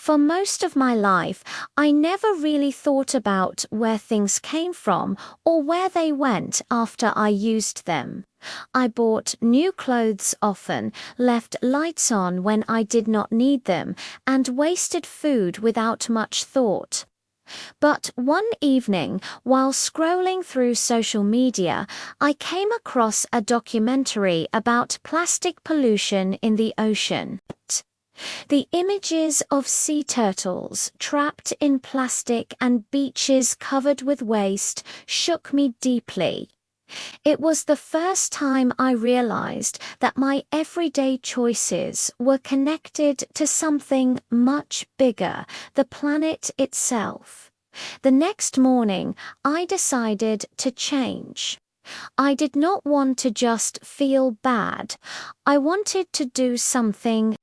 For most of my life, I never really thought about where things came from or where they went after I used them. I bought new clothes often, left lights on when I did not need them, and wasted food without much thought. But one evening, while scrolling through social media, I came across a documentary about plastic pollution in the ocean. The images of sea turtles trapped in plastic and beaches covered with waste shook me deeply. It was the first time I realized that my everyday choices were connected to something much bigger, the planet itself. The next morning, I decided to change. I did not want to just feel bad. I wanted to do something.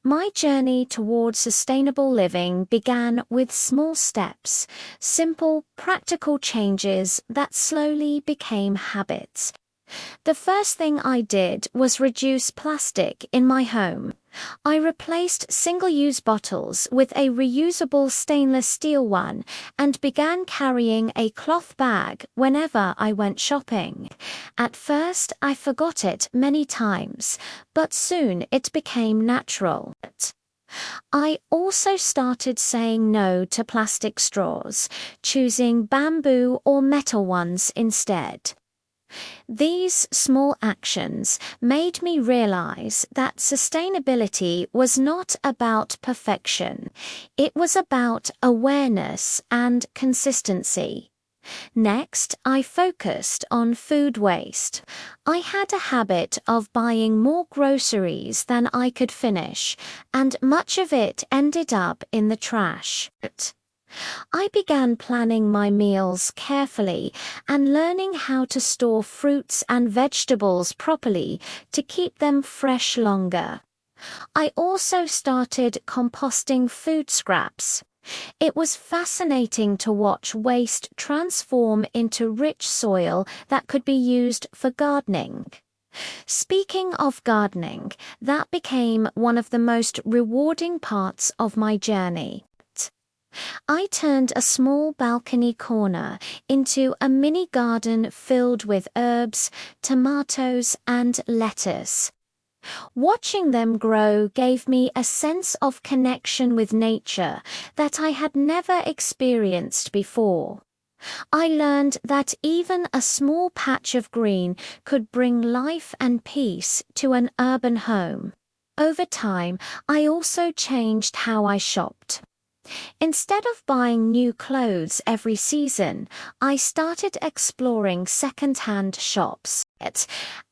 My journey towards sustainable living began with small steps, simple, practical changes that slowly became habits. The first thing I did was reduce plastic in my home. I replaced single-use bottles with a reusable stainless steel one and began carrying a cloth bag whenever I went shopping. At first, I forgot it many times, but soon it became natural. I also started saying no to plastic straws, choosing bamboo or metal ones instead. These small actions made me realize that sustainability was not about perfection. It was about awareness and consistency. Next, I focused on food waste. I had a habit of buying more groceries than I could finish, and much of it ended up in the trash. I began planning my meals carefully and learning how to store fruits and vegetables properly to keep them fresh longer. I also started composting food scraps. It was fascinating to watch waste transform into rich soil that could be used for gardening. Speaking of gardening, that became one of the most rewarding parts of my journey. I turned a small balcony corner into a mini garden filled with herbs, tomatoes, and lettuce. Watching them grow gave me a sense of connection with nature that I had never experienced before. I learned that even a small patch of green could bring life and peace to an urban home. Over time, I also changed how I shopped. Instead of buying new clothes every season, I started exploring second-hand shops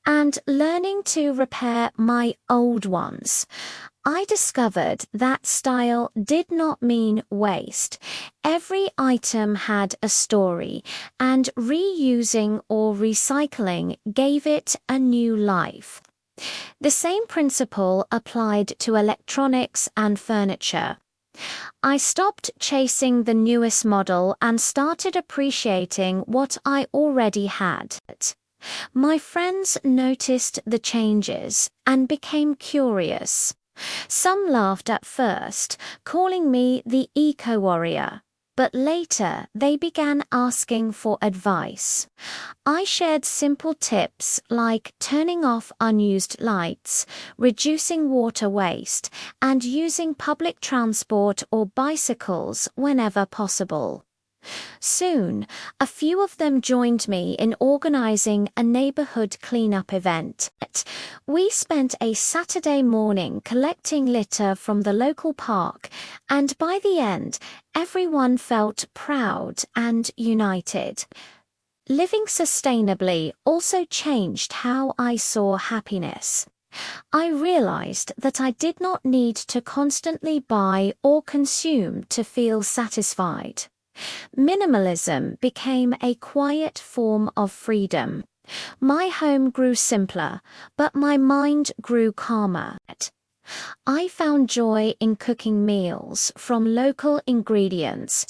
and learning to repair my old ones. I discovered that style did not mean waste. Every item had a story, and reusing or recycling gave it a new life. The same principle applied to electronics and furniture. I stopped chasing the newest model and started appreciating what I already had. My friends noticed the changes and became curious. Some laughed at first, calling me the eco-warrior, but later they began asking for advice. I shared simple tips like turning off unused lights, reducing water waste, and using public transport or bicycles whenever possible. Soon, a few of them joined me in organizing a neighborhood cleanup event. We spent a Saturday morning collecting litter from the local park, and by the end, everyone felt proud and united. Living sustainably also changed how I saw happiness. I realized that I did not need to constantly buy or consume to feel satisfied. Minimalism became a quiet form of freedom. My home grew simpler, but my mind grew calmer. I found joy in cooking meals from local ingredients,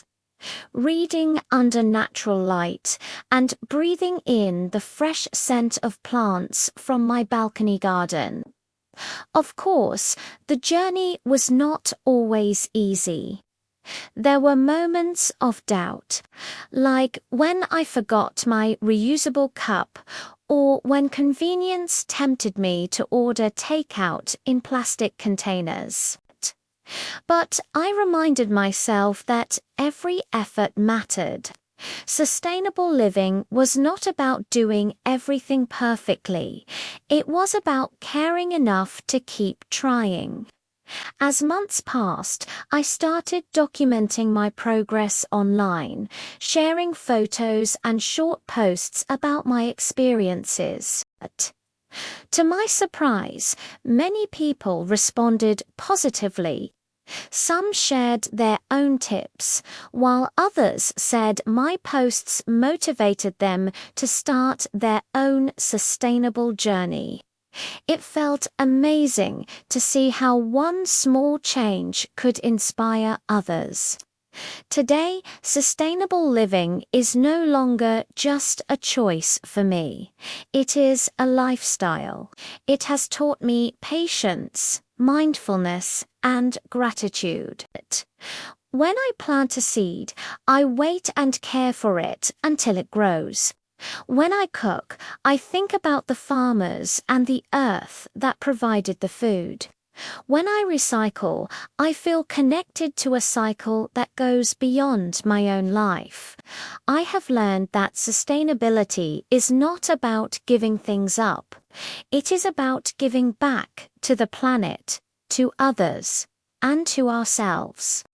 reading under natural light, and breathing in the fresh scent of plants from my balcony garden. Of course, the journey was not always easy. There were moments of doubt, like when I forgot my reusable cup or when convenience tempted me to order takeout in plastic containers. But I reminded myself that every effort mattered. Sustainable living was not about doing everything perfectly. It was about caring enough to keep trying. As months passed, I started documenting my progress online, sharing photos and short posts about my experiences. To my surprise, many people responded positively. Some shared their own tips, while others said my posts motivated them to start their own sustainable journey. It felt amazing to see how one small change could inspire others. Today, sustainable living is no longer just a choice for me. It is a lifestyle. It has taught me patience, mindfulness, and gratitude. When I plant a seed, I wait and care for it until it grows. When I cook, I think about the farmers and the earth that provided the food. When I recycle, I feel connected to a cycle that goes beyond my own life. I have learned that sustainability is not about giving things up. It is about giving back to the planet, to others, and to ourselves.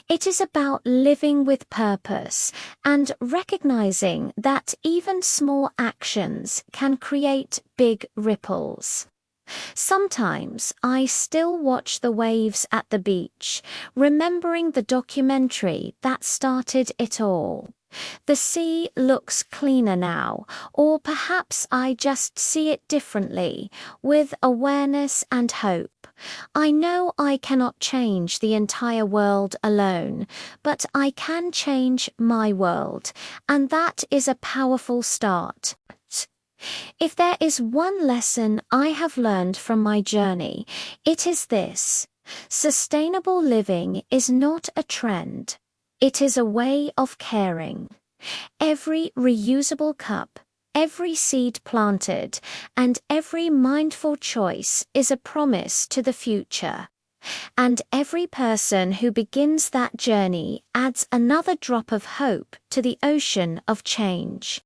It is about living with purpose and recognizing that even small actions can create big ripples. Sometimes I still watch the waves at the beach, remembering the documentary that started it all. The sea looks cleaner now, or perhaps I just see it differently, with awareness and hope. I know I cannot change the entire world alone, but I can change my world, and that is a powerful start. If there is one lesson I have learned from my journey, it is this: sustainable living is not a trend. It is a way of caring. Every reusable cup, every seed planted, and every mindful choice is a promise to the future. And every person who begins that journey adds another drop of hope to the ocean of change.